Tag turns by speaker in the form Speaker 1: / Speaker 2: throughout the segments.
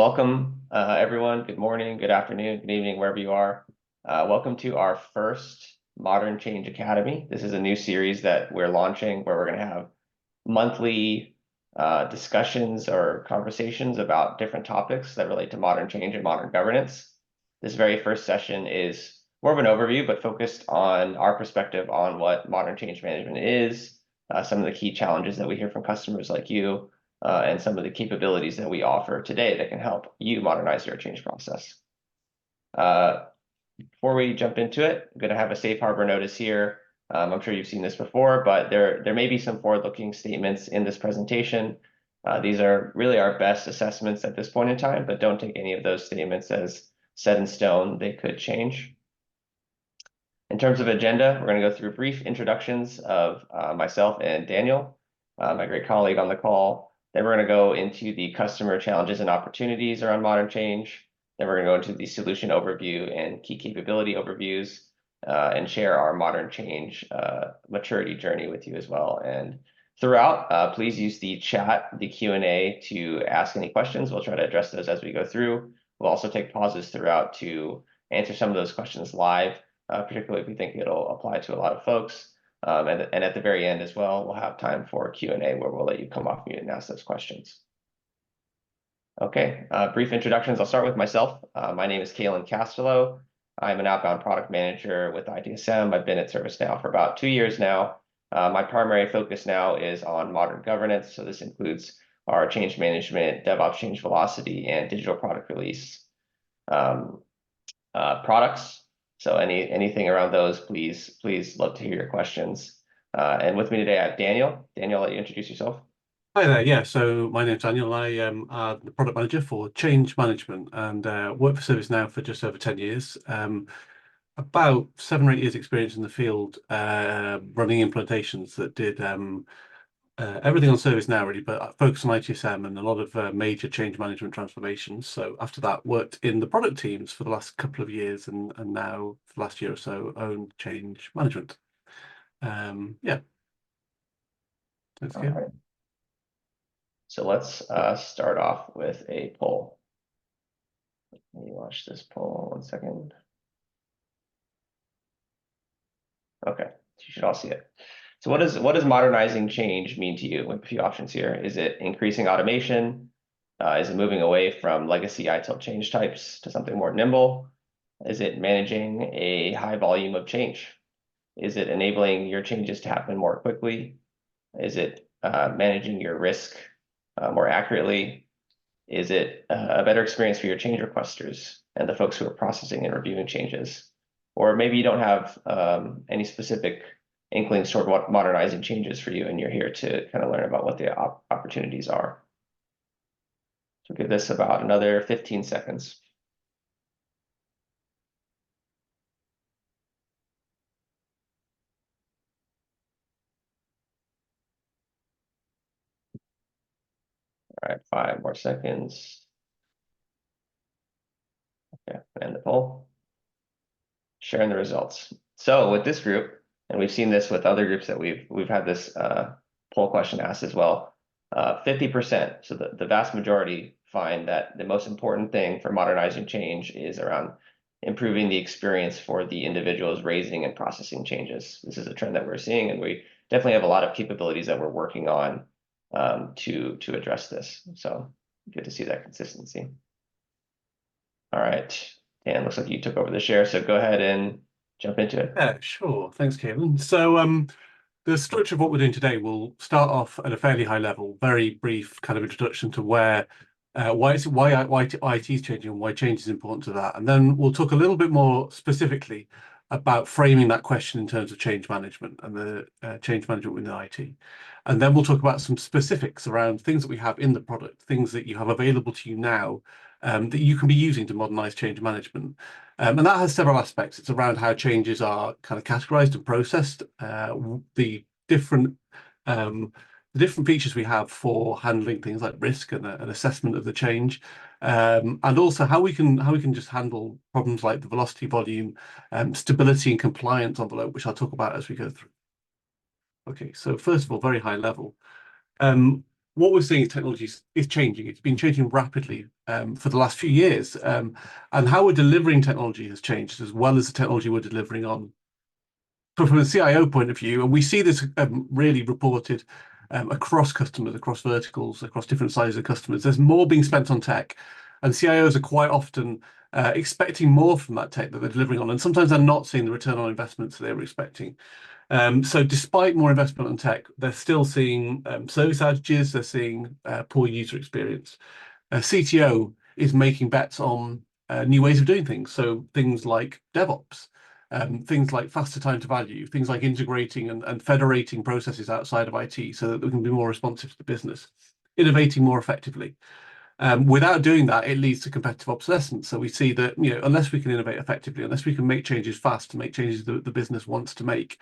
Speaker 1: Welcome, everyone. Good morning, good afternoon, good evening, wherever you are. Welcome to our first Modern Change Academy. This is a new series that we're launching where we're going to have monthly discussions or conversations about different topics that relate to modern change and modern governance. This very first session is more of an overview, but focused on our perspective on what modern change management is, some of the key challenges that we hear from customers like you, and some of the capabilities that we offer today that can help you modernize your change process. Before we jump into it, I'm going to have a safe harbor notice here. I'm sure you've seen this before, but there may be some forward-looking statements in this presentation. These are really our best assessments at this point in time, but don't take any of those statements as set in stone. They could change. In terms of agenda, we're going to go through brief introductions of myself and Daniel, my great colleague on the call. Then we're going to go into the customer challenges and opportunities around modern change. Then we're going to go into the solution overview and key capability overviews, and share our modern change maturity journey with you as well. And throughout, please use the chat, the Q&A to ask any questions. We'll try to address those as we go through. We'll also take pauses throughout to answer some of those questions live, particularly if we think it'll apply to a lot of folks. And at the very end as well, we'll have time for Q&A where we'll let you come off mute and ask those questions. Okay, brief introductions. I'll start with myself. My name is Kalen Castello. I'm an outbound product manager with ITSM. I've been at ServiceNow for about 2 years now. My primary focus now is on modern governance. So this includes our change management, DevOps change velocity, and digital product release products. So anything around those, please love to hear your questions. And with me today, I have Daniel. Daniel, I'll let you introduce yourself.
Speaker 2: Hi there. Yeah, so my name's Daniel. I am the product manager for change management and worked for ServiceNow for just over 10 years. About 7 or 8 years experience in the field running implementations that did everything on ServiceNow really, but focused on ITSM and a lot of major change management transformations. So after that, worked in the product teams for the last couple of years and now for the last year or so owned change management. Yeah. Thanks, Kim.
Speaker 1: Right. So let's start off with a poll. Let me watch this poll 1 second. Okay, you should all see it. So what does modernizing change mean to you? We have a few options here. Is it increasing automation? Is it moving away from legacy ITIL change types to something more nimble? Is it managing a high volume of change? Is it enabling your changes to happen more quickly? Is it managing your risk more accurately? Is it a better experience for your change requesters and the folks who are processing and reviewing changes? Or maybe you don't have any specific inklings toward what modernizing changes for you, and you're here to kind of learn about what the opportunities are. So give this about another 15 seconds. All right, 5 more seconds. Okay, and the poll. Sharing the results. So with this group, and we've seen this with other groups that we've had this poll question asked as well, 50%, so the vast majority find that the most important thing for modernizing change is around improving the experience for the individuals raising and processing changes. This is a trend that we're seeing, and we definitely have a lot of capabilities that we're working on to address this. So good to see that consistency. All right, Dan, looks like you took over the share, so go ahead and jump into it.
Speaker 2: Yeah, sure. Thanks, Kevin. So the structure of what we're doing today will start off at a fairly high level, very brief kind of introduction to why IT is changing and why change is important to that. And then we'll talk a little bit more specifically about framing that question in terms of change management and the change management within IT. And then we'll talk about some specifics around things that we have in the product, things that you have available to you now that you can be using to modernize change management. And that has several aspects. It's around how changes are kind of categorized and processed, the different features we have for handling things like risk and an assessment of the change, and also how we can just handle problems like the velocity, volume, stability, and compliance envelope, which I'll talk about as we go through. Okay, so first of all, very high level. what we're seeing is technology is changing. It's been changing rapidly for the last few years. And how we're delivering technology has changed as well as the technology we're delivering on. But from a CIO point of view, and we see this really reported across customers, across verticals, across different sizes of customers, there's more being spent on tech. And CIOs are quite often expecting more from that tech that they're delivering on. And sometimes they're not seeing the return on investments they were expecting. So despite more investment on tech, they're still seeing service outages, they're seeing poor user experience. CTO is making bets on new ways of doing things. So things like DevOps, things like faster time to value, things like integrating and federating processes outside of IT so that we can be more responsive to the business, innovating more effectively. Without doing that, it leads to competitive obsolescence. So we see that, unless we can innovate effectively, unless we can make changes fast, to make changes that the business wants to make,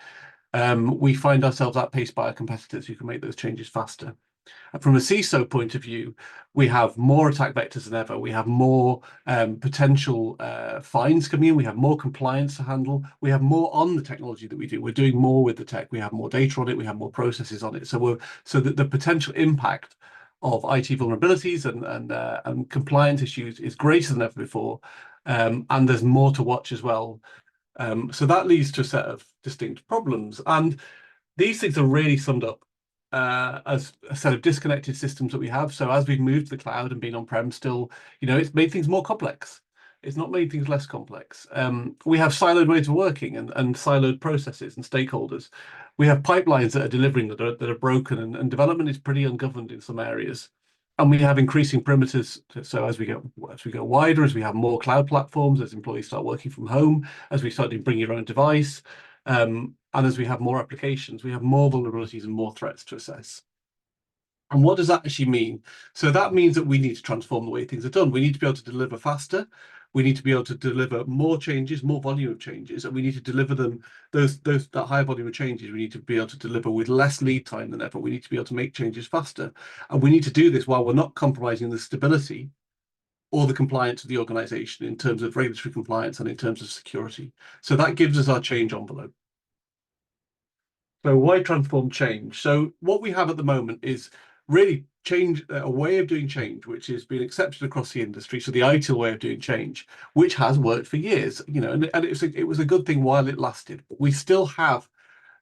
Speaker 2: we find ourselves outpaced by our competitors who can make those changes faster. And from a CISO point of view, we have more attack vectors than ever. We have more potential fines coming in. We have more compliance to handle. We have more on the technology that we do. We're doing more with the tech. We have more data on it. We have more processes on it. So that the potential impact of IT vulnerabilities and compliance issues is greater than ever before. And there's more to watch as well. So that leads to a set of distinct problems. And these things are really summed up as a set of disconnected systems that we have. So as we've moved to the cloud and been on-prem still, it's made things more complex. It's not made things less complex. We have siloed ways of working and siloed processes and stakeholders. We have pipelines that are delivering that are broken, and development is pretty ungoverned in some areas. And we have increasing perimeters. So as we go wider, as we have more cloud platforms, as employees start working from home, as we start to bring your own device, and as we have more applications, we have more vulnerabilities and more threats to assess. And what does that actually mean? So that means that we need to transform the way things are done. We need to be able to deliver faster. We need to be able to deliver more changes, more volume of changes, and we need to deliver them, that high volume of changes, we need to be able to deliver with less lead time than ever. We need to be able to make changes faster. And we need to do this while we're not compromising the stability or the compliance of the organization in terms of regulatory compliance and in terms of security. So that gives us our change envelope. So why transform change? So what we have at the moment is really change, a way of doing change, which has been accepted across the industry. So the ITIL way of doing change, which has worked for years, and it was a good thing while it lasted. But we still have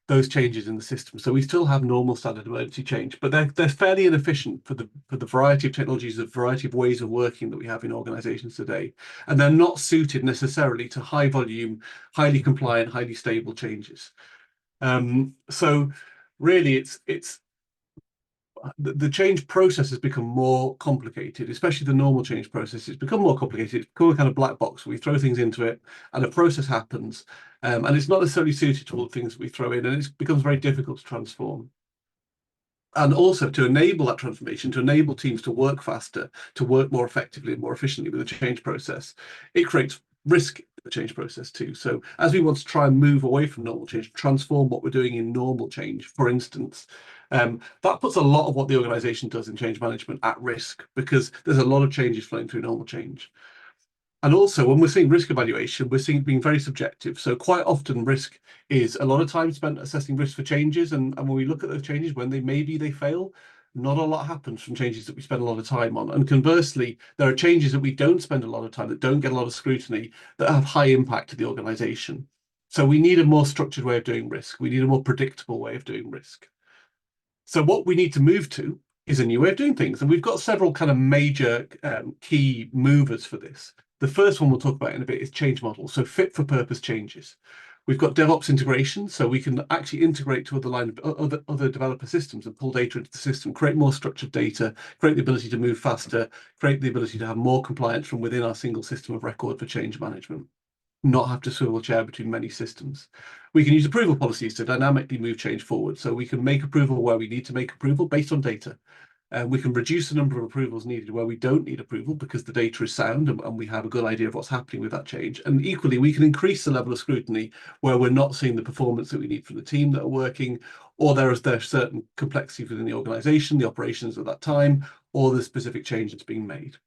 Speaker 2: those changes in the system. So we still have normal standard emergency change, but they're fairly inefficient for the variety of technologies, the variety of ways of working that we have in organizations today. And they're not suited necessarily to high volume, highly compliant, highly stable changes. So really it's the change process has become more complicated, especially the normal change process. It's become more complicated. It's become a kind of black box. We throw things into it and a process happens, and it's not necessarily suited to all the things that we throw in, and it becomes very difficult to transform. And also to enable that transformation, to enable teams to work faster, to work more effectively and more efficiently with the change process, it creates risk in the change process too. So as we want to try and move away from normal change, transform what we're doing in normal change, for instance, that puts a lot of what the organization does in change management at risk, because there's a lot of changes flowing through normal change. And also, when we're seeing risk evaluation, we're seeing it being very subjective. So quite often risk is a lot of time spent assessing risk for changes. And when we look at those changes, when they fail, not a lot happens from changes that we spend a lot of time on. And conversely, there are changes that we don't spend a lot of time, that don't get a lot of scrutiny, that have high impact to the organization. So we need a more structured way of doing risk. We need a more predictable way of doing risk. So what we need to move to is a new way of doing things. And we've got several kind of major key movers for this. The first one we'll talk about in a bit is change models, so fit for purpose changes. We've got DevOps integration, so we can actually integrate to other developer systems and pull data into the system, create more structured data, create the ability to move faster, create the ability to have more compliance from within our single system of record for change management, not have to swivel chair between many systems. We can use approval policies to dynamically move change forward, so we can make approval where we need to make approval based on data. We can reduce the number of approvals needed where we don't need approval because the data is sound and we have a good idea of what's happening with that change. And equally, we can increase the level of scrutiny where we're not seeing the performance that we need from the team that are working, or there's certain complexity within the organization, the operations at that time, or the specific change that's being made.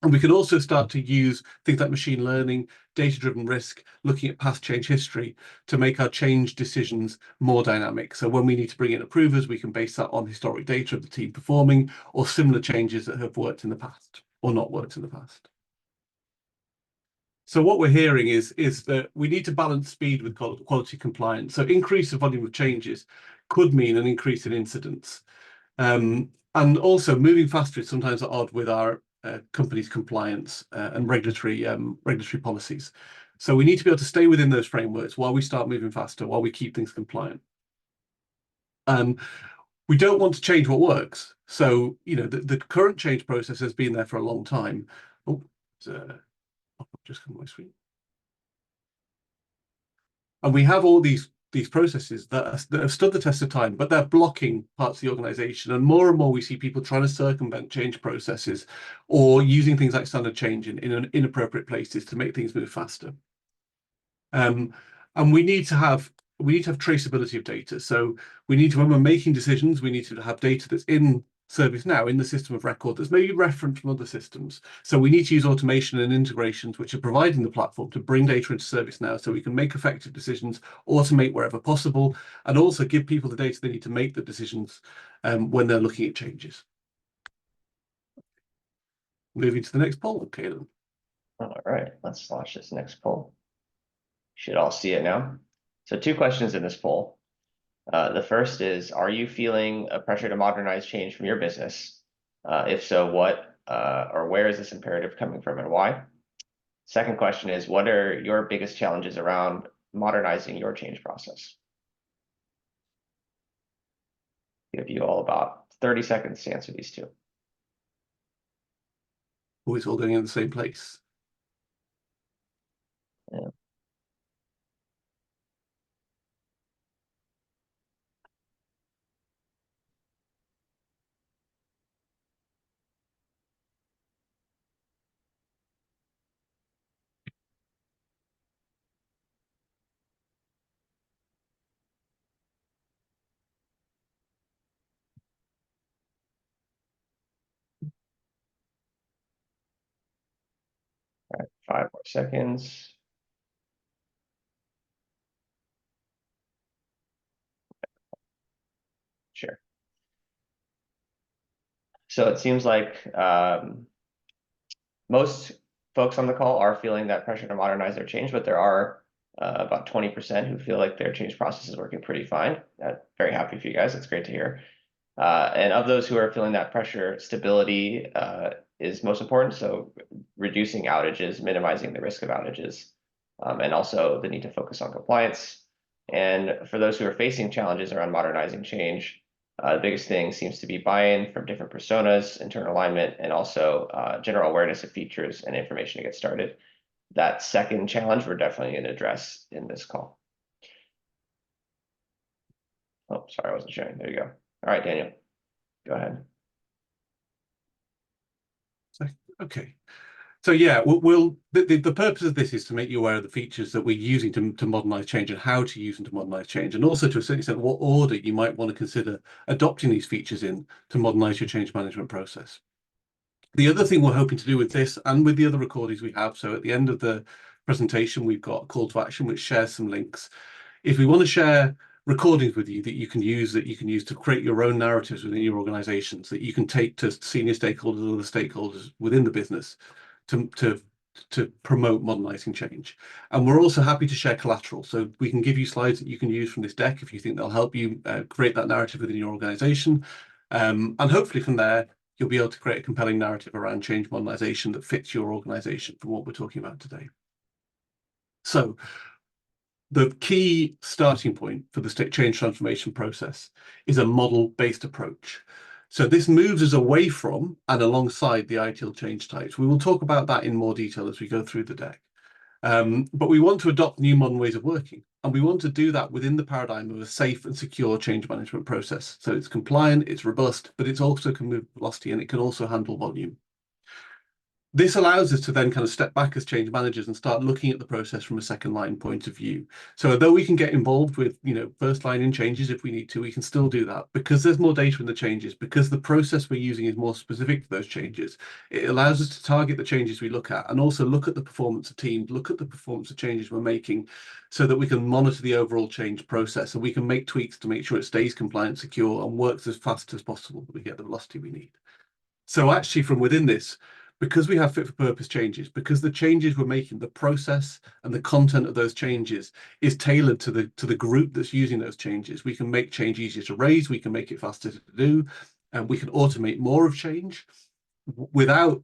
Speaker 2: And we can also start to use things like machine learning, data-driven risk, looking at past change history to make our change decisions more dynamic. So when we need to bring in approvers, we can base that on historic data of the team performing or similar changes that have worked in the past or not worked in the past. So what we're hearing is that we need to balance speed with quality compliance. So increase the volume of changes could mean an increase in incidents. And also moving faster is sometimes at odds with our company's compliance and regulatory policies. So we need to be able to stay within those frameworks while we start moving faster, while we keep things compliant. We don't want to change what works. So, you know, the current change process has been there for a long time. Oh, just come on my screen. And we have all these processes that have stood the test of time, but they're blocking parts of the organization. And more we see people trying to circumvent change processes or using things like standard change in inappropriate places to make things move faster. And we need to have traceability of data. So we need to, when we're making decisions, we need to have data that's in ServiceNow, in the system of record, that's maybe referenced from other systems. So we need to use automation and integrations which are providing the platform to bring data into ServiceNow so we can make effective decisions, automate wherever possible, and also give people the data they need to make the decisions when they're looking at changes. Moving to the next poll, okay then.
Speaker 1: All right, let's launch this next poll. Should all see it now. So 2 questions in this poll. The first is, are you feeling a pressure to modernize change from your business? If so, what or where is this imperative coming from and why? Second question is, what are your biggest challenges around modernizing your change process? Give you all about 30 seconds to answer these 2.
Speaker 2: Always all going in the same place.
Speaker 1: Yeah. All right, 5 more seconds. Sure. So it seems like most folks on the call are feeling that pressure to modernize their change, but there are about 20% who feel like their change process is working pretty fine. Very happy for you guys. It's great to hear. And of those who are feeling that pressure, stability is most important. So reducing outages, minimizing the risk of outages, and also the need to focus on compliance. And for those who are facing challenges around modernizing change, the biggest thing seems to be buy-in from different personas, internal alignment, and also general awareness of features and information to get started. That second challenge we're definitely going to address in this call. Oh, sorry, I wasn't sharing. There you go. All right, Daniel, go ahead.
Speaker 2: Okay. So yeah, the purpose of this is to make you aware of the features that we're using to modernize change and how to use them to modernize change, and also to a certain extent what order you might want to consider adopting these features in to modernize your change management process. The other thing we're hoping to do with this and with the other recordings we have, so at the end of the presentation, we've got a call to action which shares some links. If we want to share recordings with you that you can use to create your own narratives within your organizations that you can take to senior stakeholders or other stakeholders within the business to promote modernizing change. And we're also happy to share collateral. So we can give you slides that you can use from this deck if you think they'll help you create that narrative within your organization. And hopefully from there, you'll be able to create a compelling narrative around change modernization that fits your organization from what we're talking about today. So the key starting point for the change transformation process is a model-based approach. So this moves us away from and alongside the ITIL change types. We will talk about that in more detail as we go through the deck. But we want to adopt new modern ways of working, and we want to do that within the paradigm of a safe and secure change management process. So it's compliant, it's robust, but it's also can move velocity and it can also handle volume. This allows us to then kind of step back as change managers and start looking at the process from a second line point of view. So although we can get involved with, first line in changes if we need to, we can still do that because there's more data in the changes, because the process we're using is more specific to those changes. It allows us to target the changes we look at and also look at the performance of teams, look at the performance of changes we're making so that we can monitor the overall change process and we can make tweaks to make sure it stays compliant, secure, and works as fast as possible that we get the velocity we need. So actually from within this, because we have fit for purpose changes, because the changes we're making, the process and the content of those changes is tailored to the group that's using those changes, we can make change easier to raise, we can make it faster to do, and we can automate more of change without,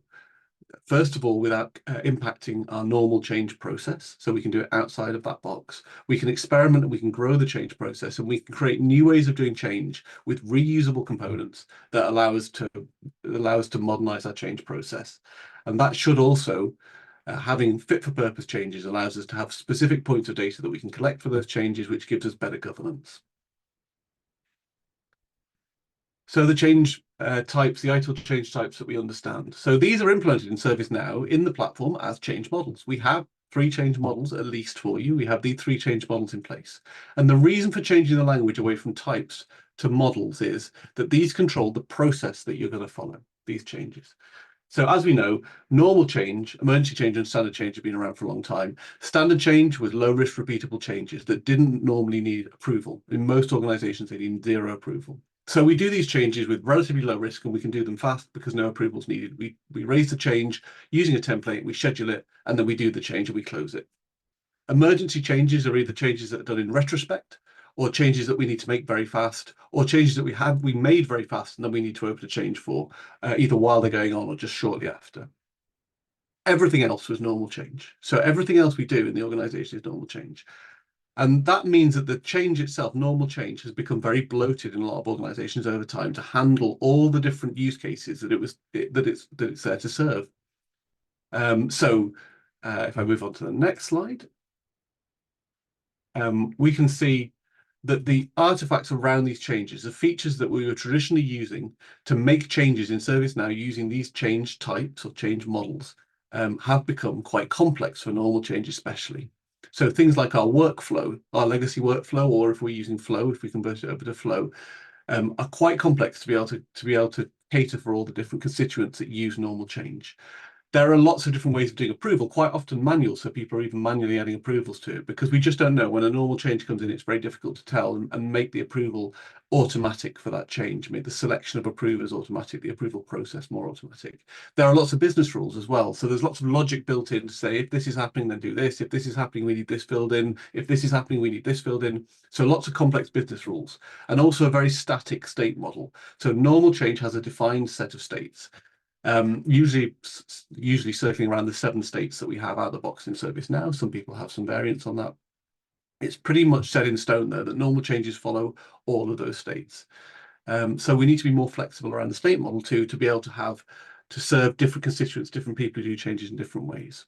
Speaker 2: first of all, without impacting our normal change process. So we can do it outside of that box. We can experiment and we can grow the change process and we can create new ways of doing change with reusable components that allow us to modernize our change process. And that should also, having fit for purpose changes allows us to have specific points of data that we can collect for those changes, which gives us better governance. So the change types, the ITIL change types that we understand. So these are implemented in ServiceNow in the platform as change models. We have 3 change models at least for you. We have these 3 change models in place. And the reason for changing the language away from types to models is that these control the process that you're going to follow, these changes. So as we know, normal change, emergency change and standard change have been around for a long time. Standard change was low risk repeatable changes that didn't normally need approval. In most organizations, they need 0 approval. So we do these changes with relatively low risk and we can do them fast because no approvals needed. We raise the change using a template, we schedule it, and then we do the change and we close it. Emergency changes are either changes that are done in retrospect or changes that we need to make very fast, or changes that we made very fast and then we need to open a change for, either while they're going on or just shortly after. Everything else was normal change. So everything else we do in the organization is normal change. And that means that the change itself, normal change, has become very bloated in a lot of organizations over time to handle all the different use cases that it's there to serve. If I move on to the next slide, we can see that the artifacts around these changes, the features that we were traditionally using to make changes in ServiceNow using these change types or change models, have become quite complex for normal change especially. So things like our workflow, our legacy workflow, or if we're using Flow, if we convert it over to Flow, are quite complex to be able to cater for all the different constituents that use normal change. There are lots of different ways of doing approval, quite often manual, so people are even manually adding approvals to it because we just don't know. When a normal change comes in, it's very difficult to tell and make the approval automatic for that change, make the selection of approvers automatic, the approval process more automatic. There are lots of business rules as well, so there's lots of logic built in to say, if this is happening, then do this. If this is happening, we need this filled in. If this is happening, we need this filled in. So lots of complex business rules and also a very static state model. So normal change has a defined set of states. Usually circling around the 7 states that we have out of the box in ServiceNow. Some people have some variants on that. It's pretty much set in stone though that normal changes follow all of those states. So we need to be more flexible around the state model too, to be able to serve different constituents, different people who do changes in different ways.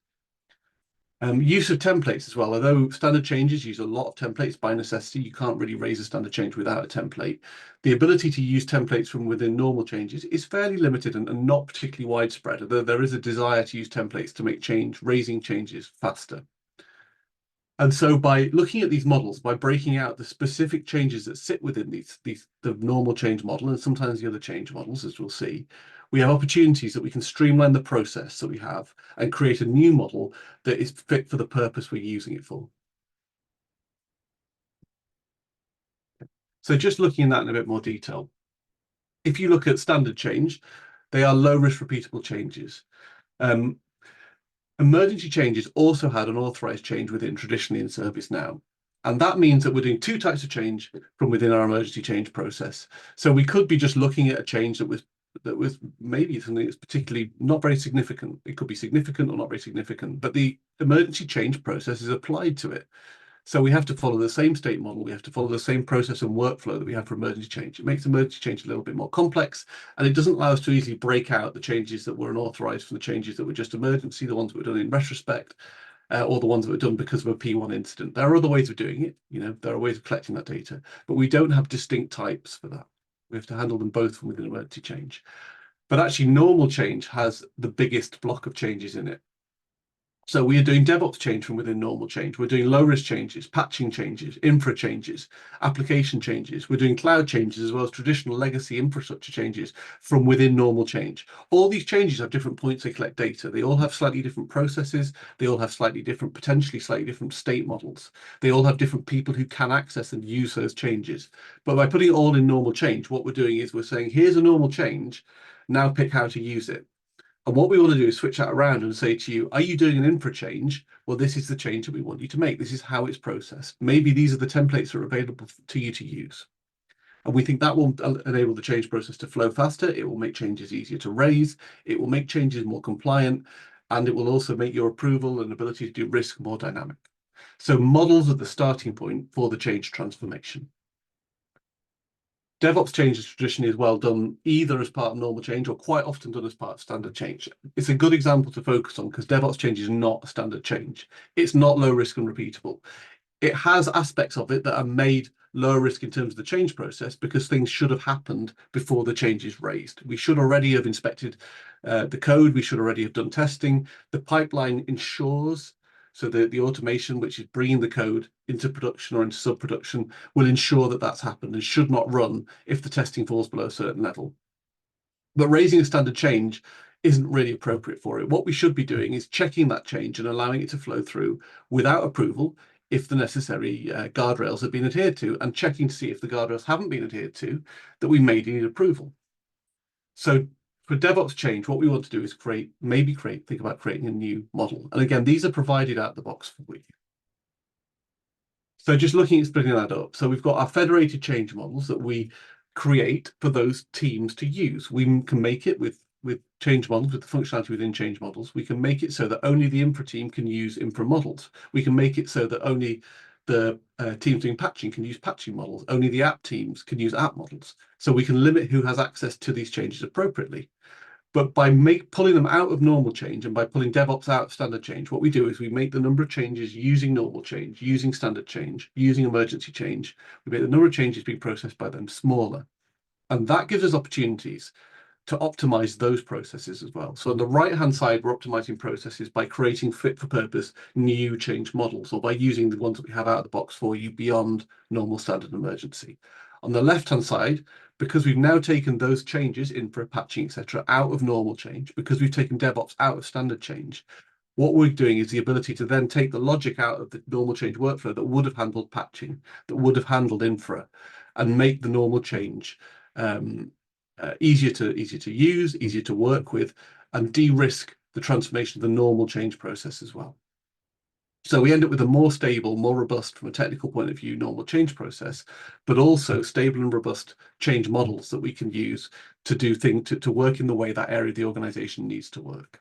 Speaker 2: Use of templates as well. Although standard changes use a lot of templates by necessity, you can't really raise a standard change without a template. The ability to use templates from within normal changes is fairly limited and not particularly widespread, although there is a desire to use templates to make raising changes faster. And so by looking at these models, by breaking out the specific changes that sit within the normal change model and sometimes the other change models, as we'll see, we have opportunities that we can streamline the process that we have and create a new model that is fit for the purpose we're using it for. So just looking at that in a bit more detail, if you look at standard change, they are low risk repeatable changes. Emergency changes also had an authorized change within traditionally in ServiceNow. And that means that we're doing 2 types of change from within our emergency change process. So we could be just looking at a change that was maybe something that's particularly not very significant. It could be significant or not very significant, but the emergency change process is applied to it. So we have to follow the same state model. We have to follow the same process and workflow that we have for emergency change. It makes emergency change a little bit more complex, and it doesn't allow us to easily break out the changes that were unauthorized from the changes that were just emergency, the ones that were done in retrospect, or the ones that were done because of a P1 incident. There are other ways of doing it. There are ways of collecting that data, but we don't have distinct types for that. We have to handle them both from within emergency change. But actually, normal change has the biggest block of changes in it. So we are doing DevOps change from within normal change. We're doing low risk changes, patching changes, infra changes, application changes. We're doing cloud changes as well as traditional legacy infrastructure changes from within normal change. All these changes have different points they collect data. They all have slightly different processes. They all have slightly different, potentially slightly different state models. They all have different people who can access and use those changes. But by putting it all in normal change, what we're doing is we're saying, here's a normal change. Now pick how to use it. And what we want to do is switch that around and say to you, are you doing an infra change? Well, this is the change that we want you to make. This is how it's processed. Maybe these are the templates that are available to you to use. And we think that will enable the change process to flow faster. It will make changes easier to raise. It will make changes more compliant. And it will also make your approval and ability to do risk more dynamic. So models are the starting point for the change transformation. DevOps change is traditionally as well done either as part of normal change or quite often done as part of standard change. It's a good example to focus on because DevOps change is not a standard change. It's not low risk and repeatable. It has aspects of it that are made lower risk in terms of the change process because things should have happened before the change is raised. We should already have inspected the code. We should already have done testing. The pipeline ensures so the automation, which is bringing the code into production or into sub-production, will ensure that that's happened and should not run if the testing falls below a certain level. But raising a standard change isn't really appropriate for it. What we should be doing is checking that change and allowing it to flow through without approval if the necessary guardrails have been adhered to, and checking to see if the guardrails haven't been adhered to, that we may need approval. So for DevOps change, what we want to do is think about creating a new model. And again, these are provided out the box for you. So just looking at splitting that up. So we've got our federated change models that we create for those teams to use. We can make it with change models, with the functionality within change models. We can make it so that only the infra team can use infra models. We can make it so that only the teams doing patching can use patching models. Only the app teams can use app models. So we can limit who has access to these changes appropriately. But by pulling them out of normal change and by pulling DevOps out of standard change, what we do is we make the number of changes using normal change, using standard change, using emergency change. We make the number of changes being processed by them smaller. And that gives us opportunities to optimize those processes as well. So on the right-hand side, we're optimizing processes by creating fit for purpose new change models, or by using the ones that we have out of the box for you beyond normal standard emergency. On the left-hand side, because we've now taken those changes, infra, patching, etc., out of normal change, because we've taken DevOps out of standard change, what we're doing is the ability to then take the logic out of the normal change workflow that would have handled patching, that would have handled infra, and make the normal change easier to use, easier to work with, and de-risk the transformation of the normal change process as well. So we end up with a more stable, more robust from a technical point of view, normal change process, but also stable and robust change models that we can use to do things to work in the way that area of the organization needs to work.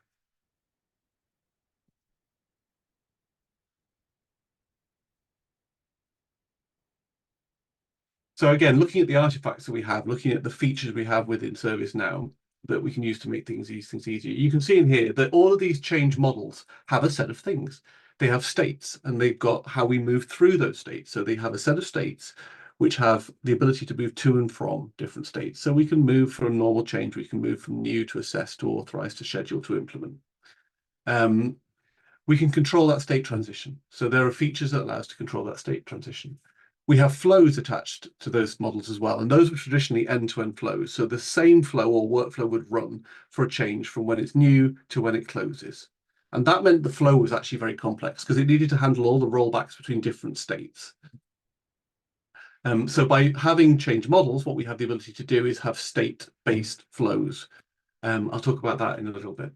Speaker 2: So again, looking at the artifacts that we have, looking at the features we have within ServiceNow that we can use to make things easier, you can see in here that all of these change models have a set of things. They have states, and they've got how we move through those states. So they have a set of states which have the ability to move to and from different states. So we can move from normal change, we can move from new to assess to authorize to schedule to implement. We can control that state transition. So there are features that allow us to control that state transition. We have flows attached to those models as well, and those were traditionally end-to-end flows. So the same flow or workflow would run for a change from when it's new to when it closes. And that meant the flow was actually very complex because it needed to handle all the rollbacks between different states. So by having change models, what we have the ability to do is have state-based flows. I'll talk about that in a little bit.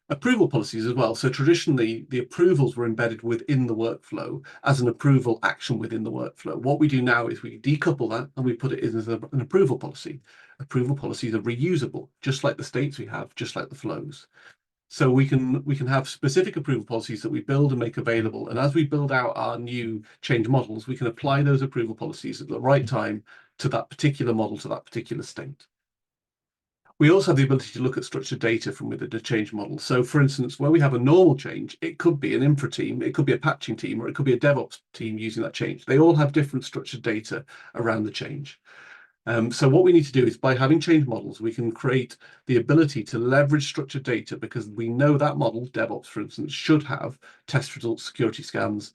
Speaker 2: Approval policies as well. So traditionally, the approvals were embedded within the workflow as an approval action within the workflow. What we do now is we decouple that and we put it in as an approval policy. Approval policies are reusable, just like the states we have, just like the flows. So we can have specific approval policies that we build and make available. And as we build out our new change models, we can apply those approval policies at the right time to that particular model, to that particular state. We also have the ability to look at structured data from within the change model. So for instance, where we have a normal change, it could be an infra team, it could be a patching team, or it could be a DevOps team using that change. They all have different structured data around the change. So what we need to do is, by having change models, we can create the ability to leverage structured data, because we know that model, DevOps, for instance, should have test results, security scans,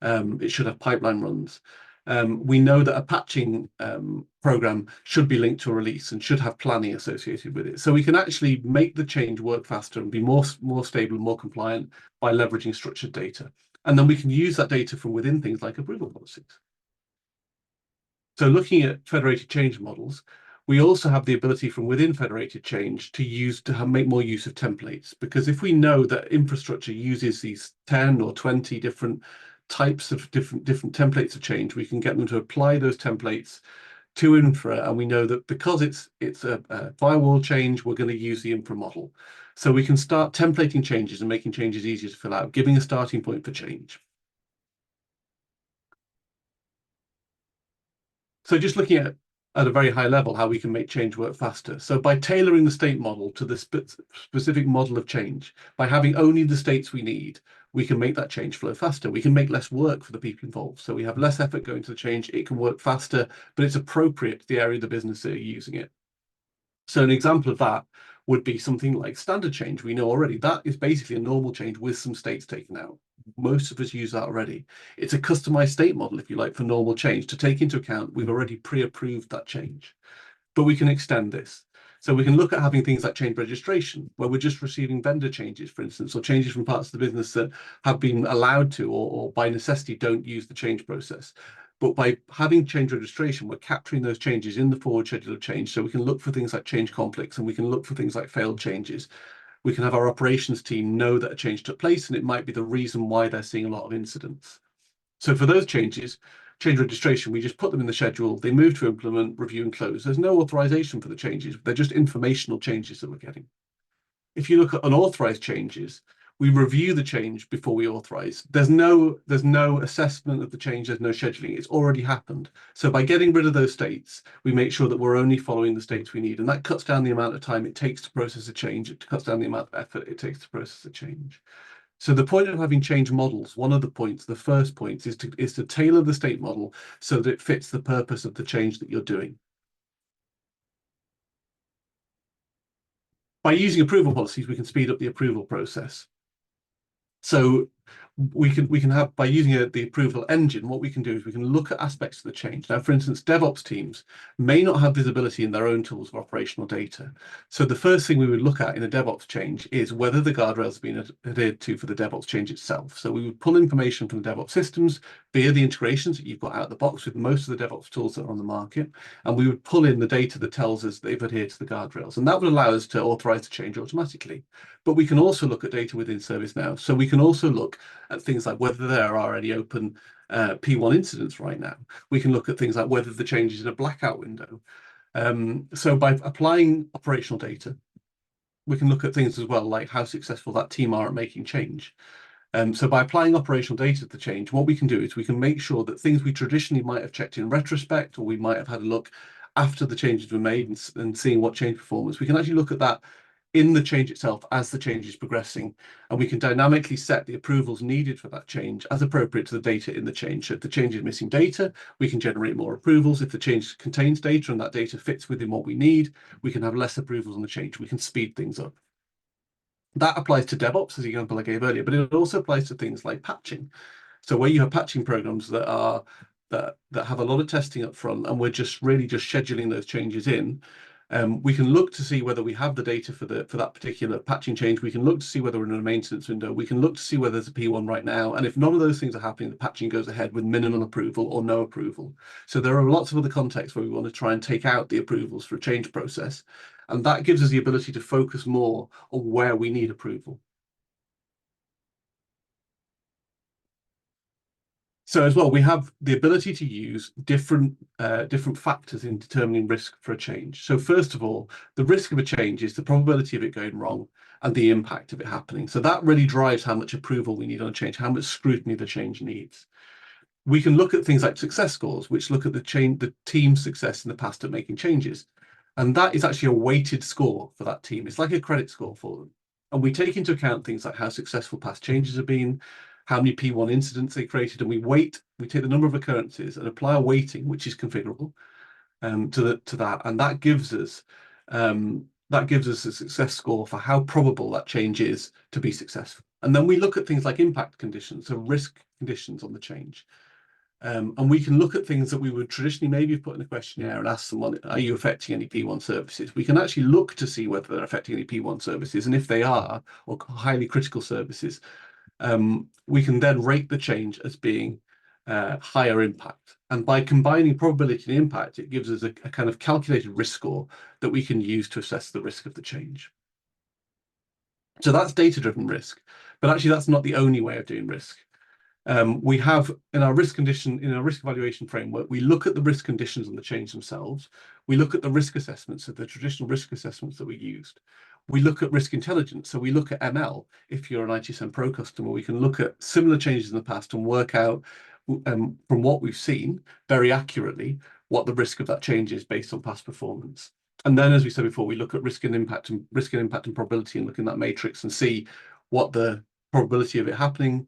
Speaker 2: it should have pipeline runs. We know that a patching program should be linked to a release and should have planning associated with it. So we can actually make the change work faster and be more stable and more compliant by leveraging structured data. And then we can use that data from within things like approval policies. So looking at federated change models, we also have the ability from within federated change to make more use of templates, because if we know that infrastructure uses these 10 or 20 different types of different templates of change, we can get them to apply those templates to infra, and we know that because it's a firewall change, we're going to use the infra model. So we can start templating changes and making changes easier to fill out, giving a starting point for change. So just looking at a very high level how we can make change work faster. So by tailoring the state model to the specific model of change, by having only the states we need, we can make that change flow faster. We can make less work for the people involved. So we have less effort going to the change. It can work faster, but it's appropriate to the area of the business that are using it. So an example of that would be something like standard change. We know already that is basically a normal change with some states taken out. Most of us use that already. It's a customized state model, if you like, for normal change to take into account we've already pre-approved that change. But we can extend this. So we can look at having things like change registration, where we're just receiving vendor changes, for instance, or changes from parts of the business that have been allowed to, or by necessity don't use the change process. But by having change registration, we're capturing those changes in the forward schedule of change. So we can look for things like change conflicts, and we can look for things like failed changes. We can have our operations team know that a change took place, and it might be the reason why they're seeing a lot of incidents. So for those changes, change registration, we just put them in the schedule. They move to implement, review, and close. There's no authorization for the changes. They're just informational changes that we're getting. If you look at unauthorized changes, we review the change before we authorize. There's no assessment of the change. There's no scheduling. It's already happened. So by getting rid of those states, we make sure that we're only following the states we need. And that cuts down the amount of time it takes to process a change. It cuts down the amount of effort it takes to process a change. So the point of having change models, one of the points, the first point, is to tailor the state model so that it fits the purpose of the change that you're doing. By using approval policies, we can speed up the approval process. So we can have, by using the approval engine, what we can do is we can look at aspects of the change. Now, for instance, DevOps teams may not have visibility in their own tools of operational data. So the first thing we would look at in a DevOps change is whether the guardrails have been adhered to for the DevOps change itself. So we would pull information from the DevOps systems via the integrations that you've got out of the box with most of the DevOps tools that are on the market, and we would pull in the data that tells us they've adhered to the guardrails, and that would allow us to authorize the change automatically. But we can also look at data within ServiceNow. So we can also look at things like whether there are any open P1 incidents right now. We can look at things like whether the change is in a blackout window. So by applying operational data, we can look at things as well, like how successful that team are at making change. So by applying operational data to the change, what we can do is we can make sure that things we traditionally might have checked in retrospect, or we might have had a look after the changes were made and seeing what change performance, we can actually look at that in the change itself as the change is progressing, and we can dynamically set the approvals needed for that change as appropriate to the data in the change. So if the change is missing data, we can generate more approvals. If the change contains data and that data fits within what we need, we can have less approvals on the change. We can speed things up. That applies to DevOps, as the example I gave earlier, but it also applies to things like patching. So where you have patching programs that have a lot of testing up front, and we're just scheduling those changes in, we can look to see whether we have the data for that particular patching change. We can look to see whether we're in a maintenance window. We can look to see whether there's a P1 right now. And if none of those things are happening, the patching goes ahead with minimal approval or no approval. So there are lots of other contexts where we want to try and take out the approvals for a change process. And that gives us the ability to focus more on where we need approval. So as well, we have the ability to use different factors in determining risk for a change. So first of all, the risk of a change is the probability of it going wrong and the impact of it happening. So that really drives how much approval we need on a change, how much scrutiny the change needs. We can look at things like success scores, which look at the team's success in the past at making changes. And that is actually a weighted score for that team. It's like a credit score for them. And we take into account things like how successful past changes have been, how many P1 incidents they created, and we take the number of occurrences and apply a weighting, which is configurable. to that, and that gives us a success score for how probable that change is to be successful. And then we look at things like impact conditions, so risk conditions on the change. And we can look at things that we would traditionally maybe put in a questionnaire and ask someone, are you affecting any P1 services? We can actually look to see whether they're affecting any P1 services. And if they are, or highly critical services, we can then rate the change as being higher impact. And by combining probability and impact, it gives us a kind of calculated risk score that we can use to assess the risk of the change. So that's data-driven risk. But actually, that's not the only way of doing risk. We have in our risk evaluation framework, we look at the risk conditions and the change themselves. We look at the risk assessments, so the traditional risk assessments that we used. We look at risk intelligence, so we look at ML. If you're an ITSM Pro customer, we can look at similar changes in the past and work out from what we've seen very accurately what the risk of that change is based on past performance. And then, as we said before, we look at risk and impact and probability and look in that matrix and see what the probability of it happening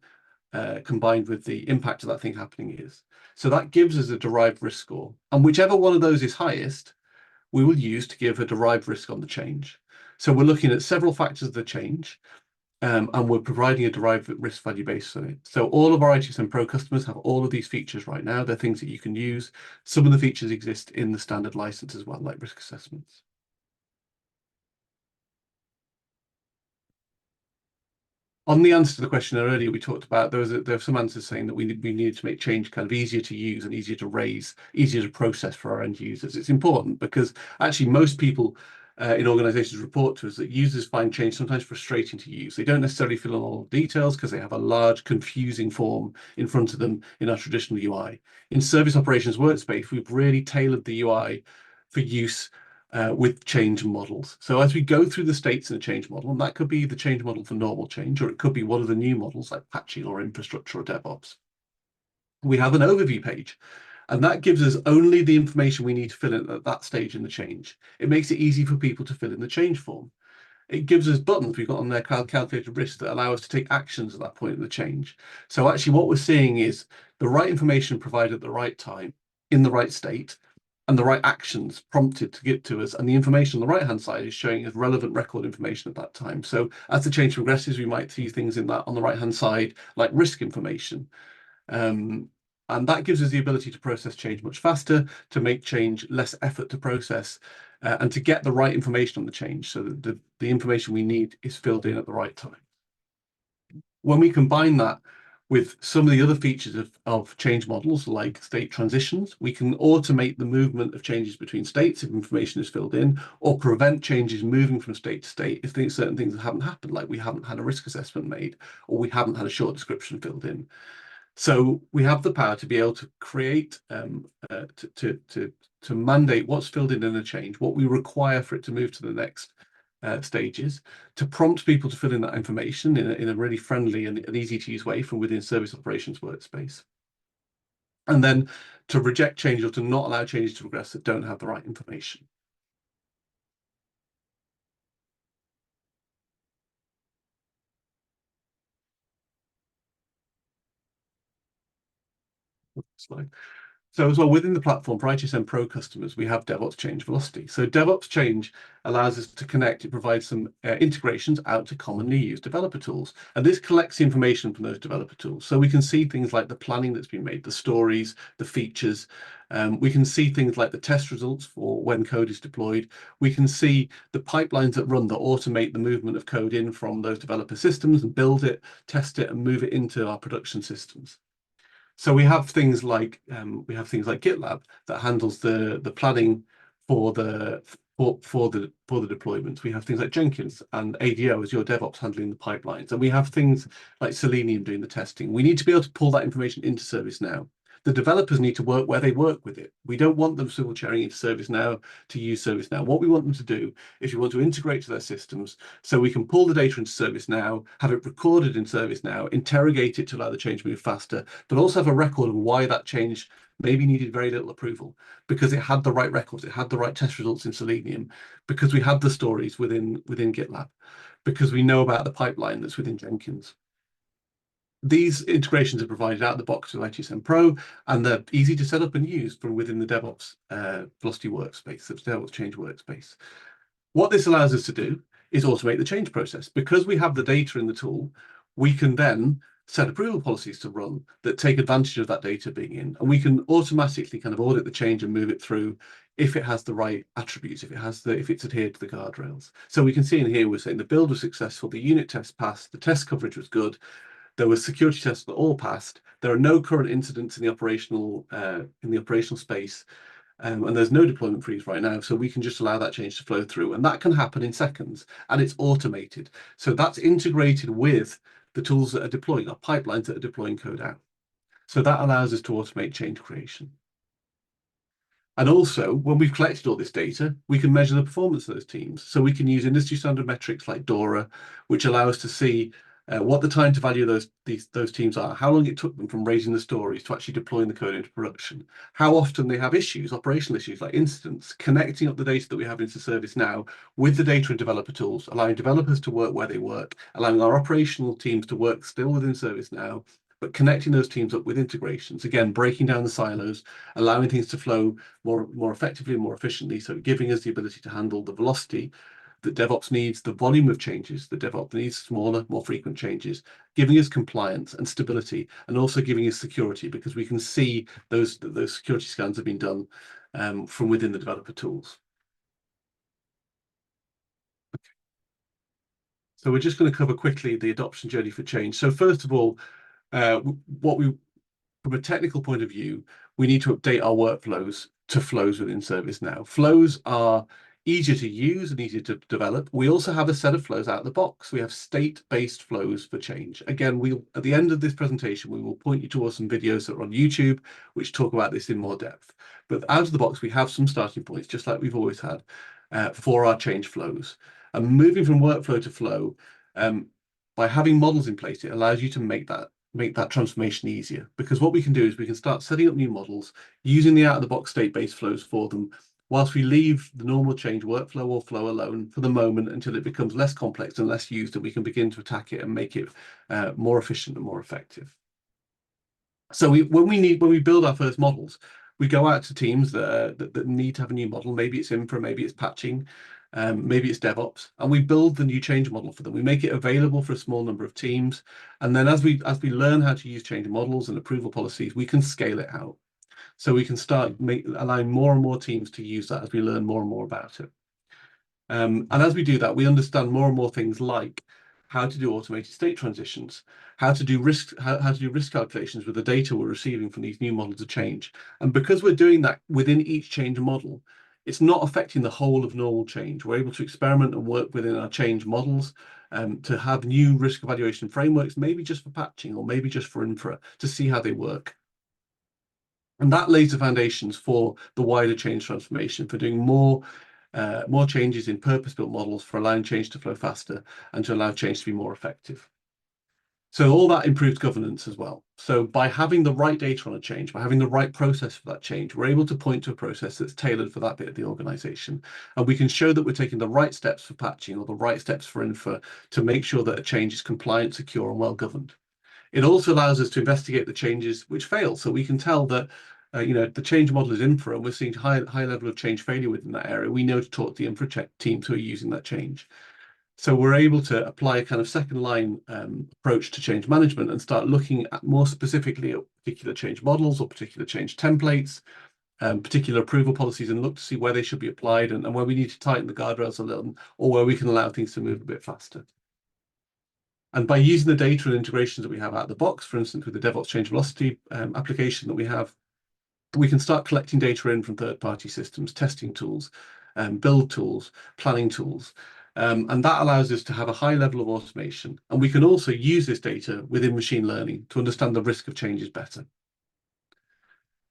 Speaker 2: combined with the impact of that thing happening is. So that gives us a derived risk score. And whichever one of those is highest, we will use to give a derived risk on the change. So we're looking at several factors of the change, and we're providing a derived risk value based on it. So all of our ITSM Pro customers have all of these features right now. They're things that you can use. Some of the features exist in the standard license as well, like risk assessments. On the answer to the question earlier, we talked about there were some answers saying that we needed to make change kind of easier to use and easier to raise, easier to process for our end users. It's important because actually most people in organizations report to us that users find change sometimes frustrating to use. They don't necessarily fill in all the details because they have a large confusing form in front of them in our traditional UI. In Service Operations Workspace, we've really tailored the UI for use with change models. So as we go through the states in a change model, and that could be the change model for normal change, or it could be one of the new models like patching or infrastructure or DevOps. We have an overview page, and that gives us only the information we need to fill in at that stage in the change. It makes it easy for people to fill in the change form. It gives us buttons we've got on there calculated risk that allow us to take actions at that point in the change. So actually what we're seeing is the right information provided at the right time in the right state, and the right actions prompted to get to us. And the information on the right-hand side is showing us relevant record information at that time. So as the change progresses, we might see things in that on the right-hand side, like risk information. And that gives us the ability to process change much faster, to make change less effort to process, and to get the right information on the change so that the information we need is filled in at the right time. When we combine that with some of the other features of change models, like state transitions, we can automate the movement of changes between states if information is filled in, or prevent changes moving from state to state if certain things haven't happened, like we haven't had a risk assessment made, or we haven't had a short description filled in. So we have the power to be able to create, to mandate what's filled in a change, what we require for it to move to the next stages, to prompt people to fill in that information in a really friendly and easy to use way from within Service Operations Workspace. And then to reject change or to not allow changes to progress that don't have the right information. Slide. So as well, within the platform for ITSM Pro customers, we have DevOps Change Velocity. So DevOps Change allows us to connect, it provides some integrations out to commonly used developer tools. And this collects the information from those developer tools. So we can see things like the planning that's been made, the stories, the features. We can see things like the test results for when code is deployed. We can see the pipelines that run that automate the movement of code in from those developer systems and build it, test it, and move it into our production systems. So we have things like GitLab that handles the planning for the deployments. We have things like Jenkins and ADO as your DevOps handling the pipelines, and we have things like Selenium doing the testing. We need to be able to pull that information into ServiceNow. The developers need to work where they work with it. We don't want them single sharing into ServiceNow to use ServiceNow. What we want them to do is we want to integrate to their systems so we can pull the data into ServiceNow, have it recorded in ServiceNow, interrogate it to allow the change to move faster, but also have a record of why that change maybe needed very little approval, because it had the right records, it had the right test results in Selenium, because we had the stories within GitLab, because we know about the pipeline that's within Jenkins. these integrations are provided out of the box with ITSM Pro, and they're easy to set up and use from within the DevOps Velocity workspace, the DevOps Change workspace. What this allows us to do is automate the change process. Because we have the data in the tool, we can then set approval policies to run that take advantage of that data being in, and we can automatically kind of audit the change and move it through if it has the right attributes, if it's adhered to the guardrails. So we can see in here, we're saying the build was successful, the unit test passed, the test coverage was good, there were security tests that all passed, there are no current incidents in the operational space, and there's no deployment freeze right now, so we can just allow that change to flow through, and that can happen in seconds, and it's automated. So that's integrated with the tools that are deploying, our pipelines that are deploying code out. So that allows us to automate change creation. And also, when we've collected all this data, we can measure the performance of those teams. So we can use industry standard metrics like DORA, which allow us to see what the time to value those teams are, how long it took them from raising the stories to actually deploying the code into production, how often they have issues, operational issues like incidents, connecting up the data that we have into ServiceNow with the data and developer tools, allowing developers to work where they work, allowing our operational teams to work still within ServiceNow, but connecting those teams up with integrations, again, breaking down the silos, allowing things to flow more effectively and more efficiently, so giving us the ability to handle the velocity that DevOps needs, the volume of changes that DevOps needs, smaller, more frequent changes, giving us compliance and stability, and also giving us security, because we can see those security scans have been done from within the developer tools. Okay. So we're just going to cover quickly the adoption journey for change. So first of all, from a technical point of view, we need to update our workflows to flows within ServiceNow. Flows are easier to use and easier to develop. We also have a set of flows out of the box. We have state-based flows for change. Again, at the end of this presentation, we will point you towards some videos that are on YouTube, which talk about this in more depth. But out of the box, we have some starting points, just like we've always had, for our change flows. And moving from workflow to flow, by having models in place, it allows you to make that transformation easier, because what we can do is we can start setting up new models using the out-of-the-box state-based flows for them, whilst we leave the normal change workflow or flow alone for the moment until it becomes less complex and less used, and we can begin to attack it and make it more efficient and more effective. So when we build our first models, we go out to teams that need to have a new model. Maybe it's infra, maybe it's patching, maybe it's DevOps, and we build the new change model for them. We make it available for a small number of teams, and then as we learn how to use change models and approval policies, we can scale it out. So we can start allowing more and more teams to use that as we learn more and more about it. And as we do that, we understand more and more things like how to do automated state transitions, how to do risk calculations with the data we're receiving from these new models of change. And because we're doing that within each change model, it's not affecting the whole of normal change. We're able to experiment and work within our change models to have new risk evaluation frameworks, maybe just for patching or maybe just for infra, to see how they work. And that lays the foundations for the wider change transformation, for doing more changes in purpose-built models, for allowing change to flow faster and to allow change to be more effective. So all that improves governance as well. So by having the right data on a change, by having the right process for that change, we're able to point to a process that's tailored for that bit of the organization. And we can show that we're taking the right steps for patching or the right steps for infra to make sure that a change is compliant, secure, and well governed. It also allows us to investigate the changes which fail. So we can tell that the change model is infra, and we're seeing high level of change failure within that area. We know to talk to the infra teams who are using that change. So we're able to apply a kind of second line approach to change management and start looking at more specifically at particular change models or particular change templates, particular approval policies, and look to see where they should be applied and where we need to tighten the guardrails a little, or where we can allow things to move a bit faster. And by using the data and integrations that we have out of the box, for instance, with the DevOps Change Velocity application that we have, we can start collecting data in from third-party systems, testing tools, build tools, planning tools. And that allows us to have a high level of automation. And we can also use this data within machine learning to understand the risk of changes better.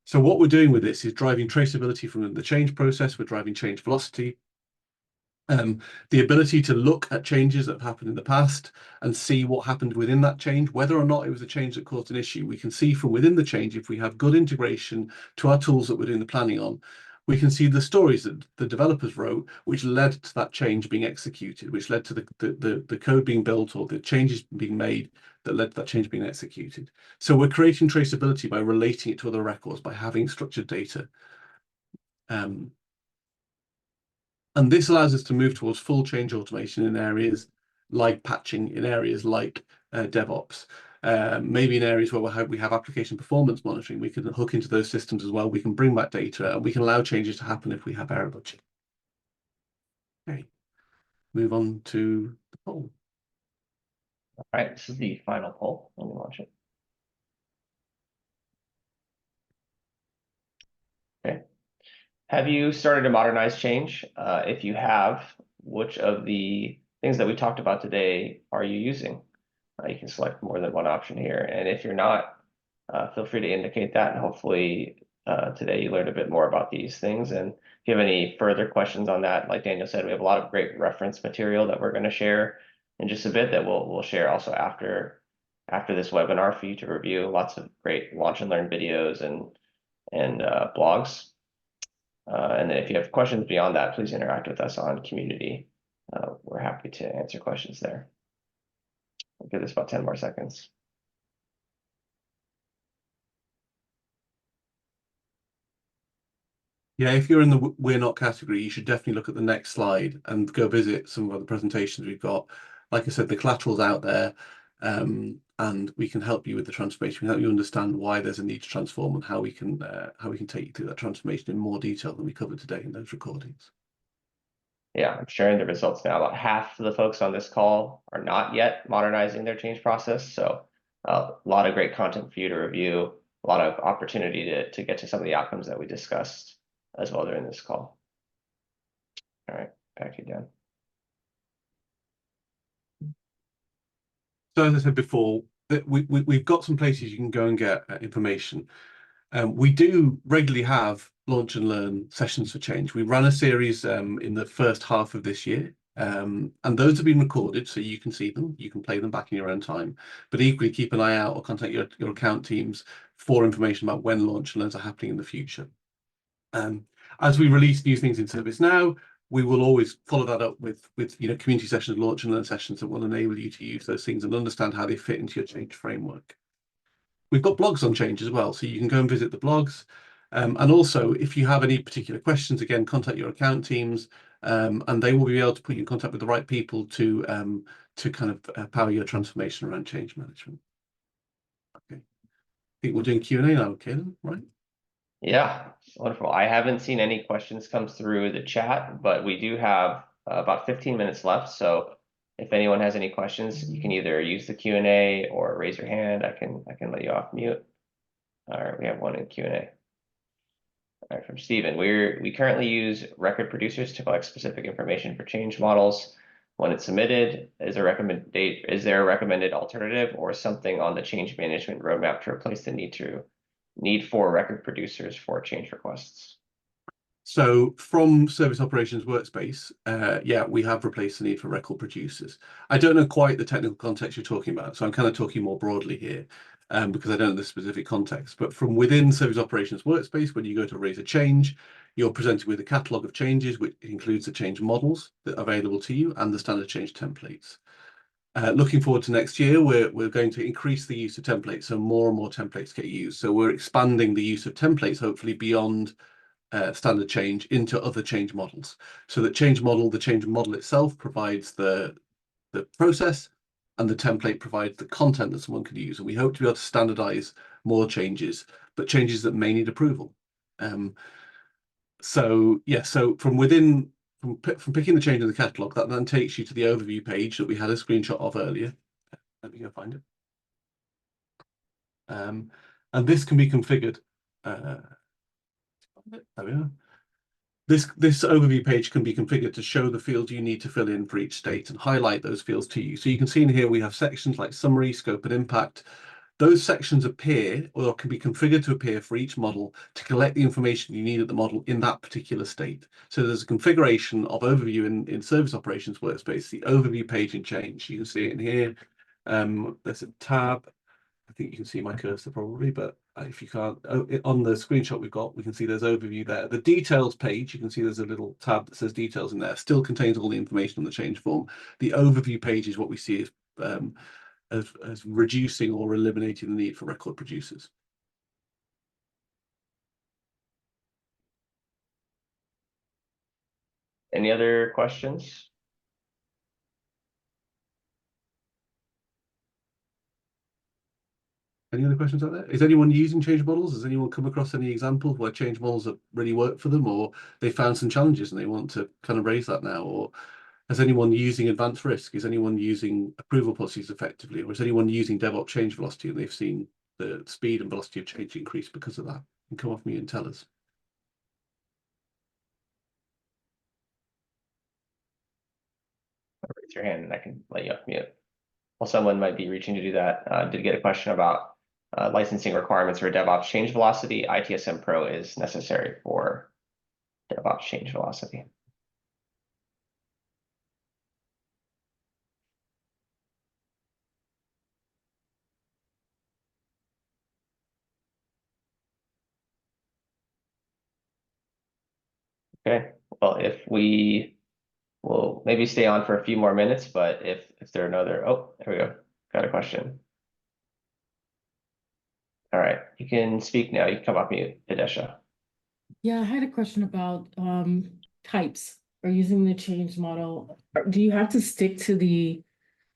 Speaker 2: So what we're doing with this is driving traceability from the change process. We're driving change velocity. The ability to look at changes that have happened in the past and see what happened within that change, whether or not it was a change that caused an issue. We can see from within the change, if we have good integration to our tools that we're doing the planning on, we can see the stories that the developers wrote, which led to that change being executed, which led to the code being built or the changes being made that led to that change being executed. So we're creating traceability by relating it to other records, by having structured data. And this allows us to move towards full change automation in areas like patching, in areas like DevOps. Maybe in areas where we have application performance monitoring, we can hook into those systems as well. We can bring back data and we can allow changes to happen if we have error budget. Okay, move on to the poll.
Speaker 1: All right, this is the final poll. Let me launch it. Okay. Have you started to modernize change? If you have, which of the things that we talked about today are you using? You can select more than one option here. And if you're not, feel free to indicate that. And hopefully today you learned a bit more about these things. And if you have any further questions on that, like Daniel said, we have a lot of great reference material that we're going to share in just a bit that we'll share also after this webinar for you to review. Lots of great launch and learn videos and blogs. And then if you have questions beyond that, please interact with us on community. We're happy to answer questions there. I'll give this about 10 more seconds.
Speaker 2: Yeah, if you're in the we're not category, you should definitely look at the next slide and go visit some of the presentations we've got. Like I said, the collateral's out there, and we can help you with the transformation. We can help you understand why there's a need to transform and how we can take you through that transformation in more detail than we covered today in those recordings.
Speaker 1: Yeah, I'm sharing the results now. About half of the folks on this call are not yet modernizing their change process. So a lot of great content for you to review, a lot of opportunity to get to some of the outcomes that we discussed as well during this call. All right, back to you, Dan.
Speaker 2: So as I said before, we've got some places you can go and get information. We do regularly have launch and learn sessions for change. We ran a series in the first half of this year, and those have been recorded so you can see them. You can play them back in your own time, but equally keep an eye out or contact your account teams for information about when launch and learns are happening in the future. As we release new things in ServiceNow, we will always follow that up with community sessions, launch and learn sessions that will enable you to use those things and understand how they fit into your change framework. We've got blogs on change as well, so you can go and visit the blogs. And also, if you have any particular questions, again, contact your account teams, and they will be able to put you in contact with the right people to kind of power your transformation around change management. Okay, I think we're doing Q&A now, Caelan, right?
Speaker 1: Yeah, wonderful. I haven't seen any questions come through the chat, but we do have about 15 minutes left. So if anyone has any questions, you can either use the Q&A or raise your hand. I can let you off mute. All right, we have one in Q&A. All right, from Stephen. We currently use record producers to collect specific information for change models. When it's submitted, is there a recommended alternative or something on the change management roadmap to replace the need for record producers for change requests?
Speaker 2: So from Service Operations Workspace, yeah, we have replaced the need for record producers. I don't know quite the technical context you're talking about, so I'm kind of talking more broadly here because I don't know the specific context. But from within Service Operations Workspace, when you go to raise a change, you're presented with a catalog of changes, which includes the change models that are available to you and the standard change templates. Looking forward to next year, we're going to increase the use of templates, so more and more templates get used. So we're expanding the use of templates, hopefully beyond standard change into other change models. So the change model itself provides the process, and the template provides the content that someone could use. And we hope to be able to standardize more changes, but changes that may need approval. So yeah, so from picking the change in the catalog, that then takes you to the overview page that we had a screenshot of earlier. Let me go find it. And this can be configured. There we are. This overview page can be configured to show the fields you need to fill in for each state and highlight those fields to you. So you can see in here we have sections like summary, scope, and impact. Those sections appear or can be configured to appear for each model to collect the information you need at the model in that particular state. So there's a configuration of overview in Service Operations Workspace, the overview page in change. You can see it in here. There's a tab. think you can see my cursor probably, but if you can't, on the screenshot we've got, we can see there's overview there. The details page, you can see there's a little tab that says details in there, still contains all the information on the change form. The overview page is what we see as reducing or eliminating the need for record producers.
Speaker 1: Any other questions?
Speaker 2: Any other questions out there? Is anyone using change models? Has anyone come across any examples where change models have really worked for them, or they found some challenges and they want to kind of raise that now? Or is anyone using advanced risk? Is anyone using approval policies effectively? Or is anyone using DevOps change velocity and they've seen the speed and velocity of change increase because of that? And come off mute and tell us.
Speaker 1: Raise your hand and I can let you off mute. Well, someone might be reaching to do that. Did get a question about licensing requirements for DevOps change velocity. ITSM Pro is necessary for DevOps change velocity. Okay, well, if we will maybe stay on for a few more minutes, but if there are no other, oh, there we go. Got a question. All right, you can speak now. You can come off mute, Hidesha.
Speaker 3: Yeah, I had a question about types or using the change model. Do you have to stick to the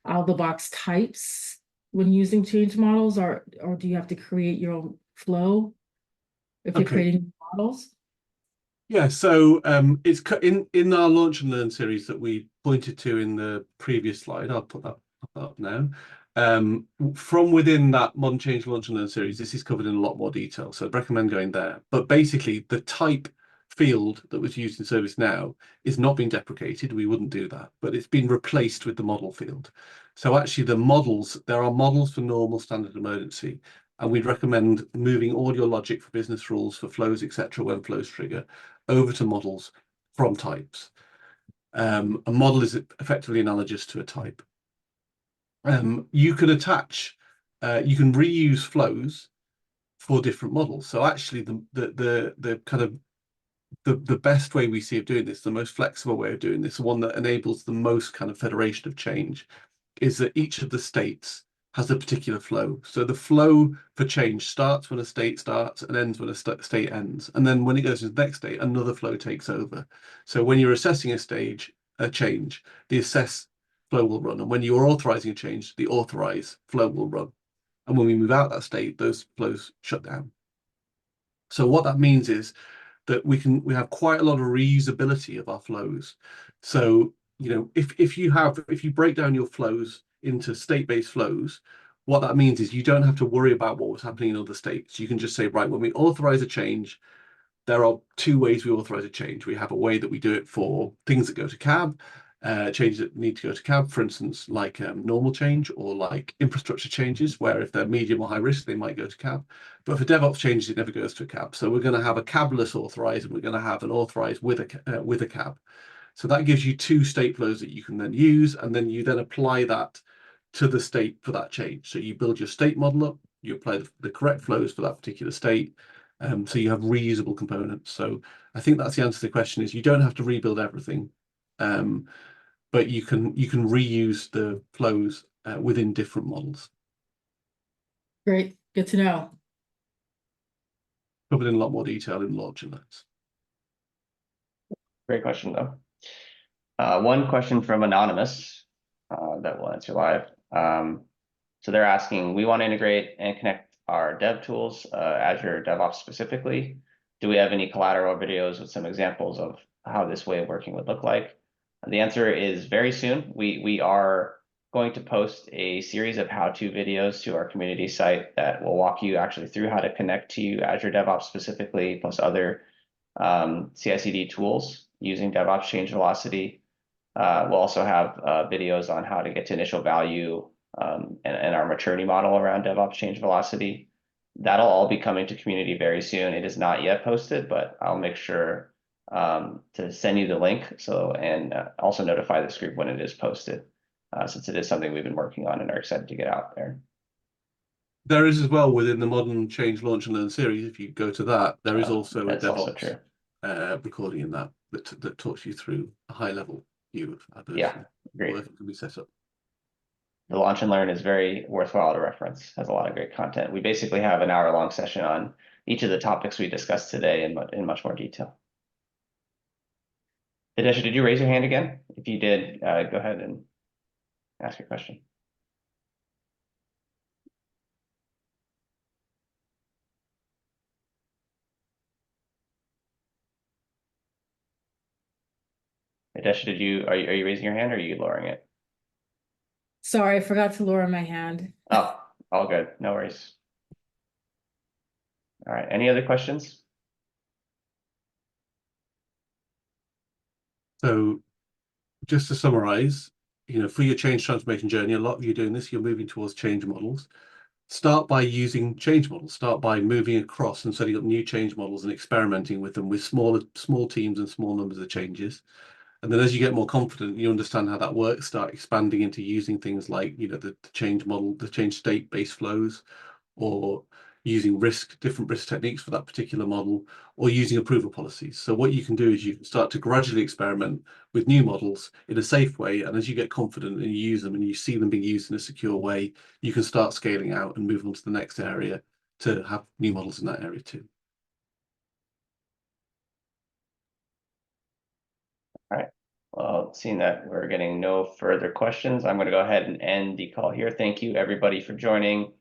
Speaker 3: out of the box types when using change models, or do you have to create your own flow if you're creating models?
Speaker 2: Yeah, so it's in our Launch and Learn series that we pointed to in the previous slide. I'll put that up now. From within that Modern Change Launch and Learn series, this is covered in a lot more detail, so I'd recommend going there. But basically, the type field that was used in ServiceNow is not being deprecated. We wouldn't do that, but it's been replaced with the model field. So actually, the models, there are models for normal, standard, emergency, and we'd recommend moving all your logic for business rules, for flows, etc., when flows trigger, over to models from types. A model is effectively analogous to a type. You can attach, you can reuse flows for different models. So actually, the kind of the best way we see of doing this, the most flexible way of doing this, the one that enables the most kind of federation of change, is that each of the states has a particular flow. So the flow for change starts when a state starts and ends when a state ends. And then when it goes to the next state, another flow takes over. So when you're assessing a change, the assess flow will run. And when you're authorizing a change, the authorize flow will run. And when we move out that state, those flows shut down. So what that means is that we have quite a lot of reusability of our flows. So, you know, if you break down your flows into state-based flows, what that means is you don't have to worry about what was happening in other states. You can just say, right, when we authorize a change, there are two ways we authorize a change. We have a way that we do it for things that go to cab, changes that need to go to cab, for instance, like normal change or like infrastructure changes, where if they're medium or high risk, they might go to cab. But for DevOps changes, it never goes to a cab. So we're going to have a cabless authorize, and we're going to have an authorize with a cab. So that gives you two state flows that you can then use, and then you then apply that to the state for that change. So you build your state model up, you apply the correct flows for that particular state. So you have reusable components. So I think that's the answer to the question: is you don't have to rebuild everything, but you can reuse the flows within different models.
Speaker 3: Great, good to know.
Speaker 2: Covered in a lot more detail in Launch and Learn.
Speaker 1: Great question, though. One question from Anonymous that we'll answer live. So they're asking, we want to integrate and connect our dev tools, Azure DevOps specifically. Do we have any collateral videos with some examples of how this way of working would look like? And the answer is very soon. We are going to post a series of how-to videos to our community site that will walk you actually through how to connect to Azure DevOps specifically, plus other CI/CD tools using DevOps change velocity. We'll also have videos on how to get to initial value and our maturity model around DevOps change velocity. That'll all be coming to community very soon. It is not yet posted, but I'll make sure to send you the link and also notify this group when it is posted, since it is something we've been working on and are excited to get out there.
Speaker 2: There is as well within the Modern Change Launch and Learn series. If you go to that, there is also a
Speaker 1: That's also
Speaker 2: DevOps
Speaker 1: true.
Speaker 2: recording in that talks you through a high level view of how those
Speaker 1: Yeah, agreed.
Speaker 2: work can be set up.
Speaker 1: The Launch and Learn is very worthwhile to reference, has a lot of great content. We basically have an hour-long session on each of the topics we discussed today in much more detail. Hidesha, did you raise your hand again? If you did, go ahead and ask your question. Hidesha, are you raising your hand or are you lowering it?
Speaker 3: Sorry, I forgot to lower my hand.
Speaker 1: Oh, all good. No worries. All right. Any other questions?
Speaker 2: So just to summarize, for your change transformation journey, a lot of you doing this, you're moving towards change models. Start by using change models. Start by moving across and setting up new change models and experimenting with them with small teams and small numbers of changes. And then as you get more confident, you understand how that works, start expanding into using things like, the change model, the change state-based flows, or using different risk techniques for that particular model, or using approval policies. So what you can do is you can start to gradually experiment with new models in a safe way. And as you get confident and you use them and you see them being used in a secure way, you can start scaling out and move on to the next area to have new models in that area too.
Speaker 1: All right. Well, seeing that we're getting no further questions, I'm going to go ahead and end the call here. Thank you, everybody, for joining.